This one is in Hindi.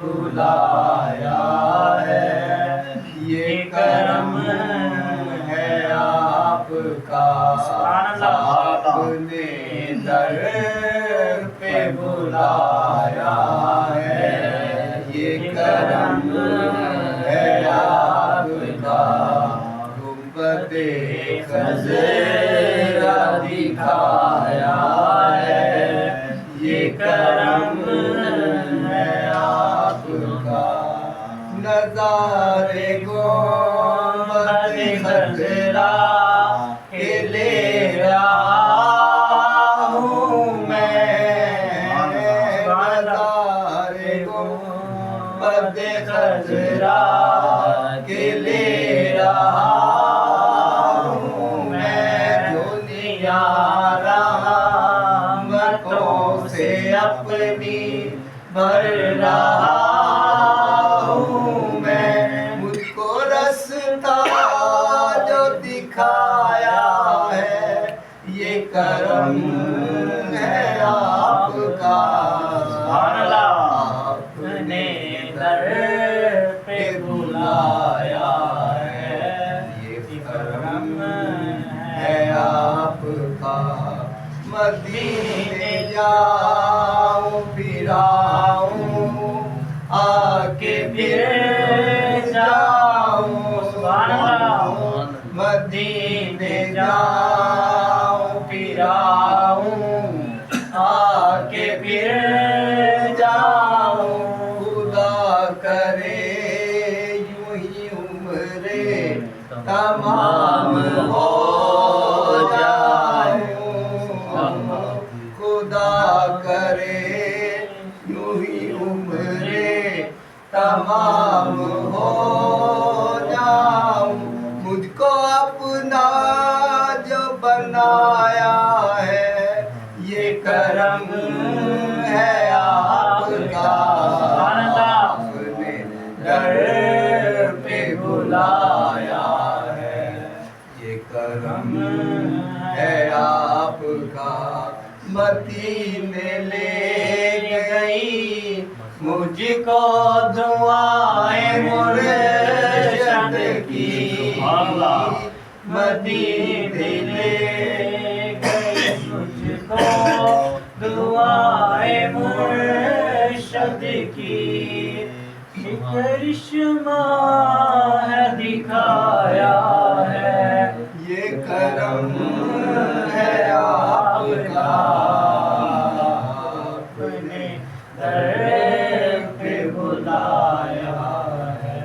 बुलाया है। ये करम है आपका, आपने दर पे बुलाया है। ये करम है आपका, गुंबदे खज़रा दिखाया है। ये करम है आपका, नज़ारे गुंबदे खज़रा के ले रहा हूँ मैं। नज़ारे गुंबदे खज़रा के ले रहा हूँ मैं। दुनिया रहमतों से अपनी भर रहा हूँ मैं। मुझको रास्ता जो दिखाया है, ये करम है आपका। आपने दर पे बुलाया है। ये करम है आपका। मदीने जाऊं फिर आऊं, आके फिर जाऊं। मदीने जाऊं फिर आऊं, आके फिर जाऊं। खुदा करे यूं ही उम्रे तमाम हो जाऊं। खुदा करे यूं ही उम्रे तमाम हो जाऊं। मुझको अपना जो बनाया है, ये करम है आपका। आपने दर पे बुलाया है। ये करम है आपका। मदीने ले गई मुझको दुआएं मुर्शिद की। मदीने ले गई मुझको दुआएं मुर्शिद की। करिश्मा है दिखाया है, ये करम है आपका। आपने दर पे बुलाया है।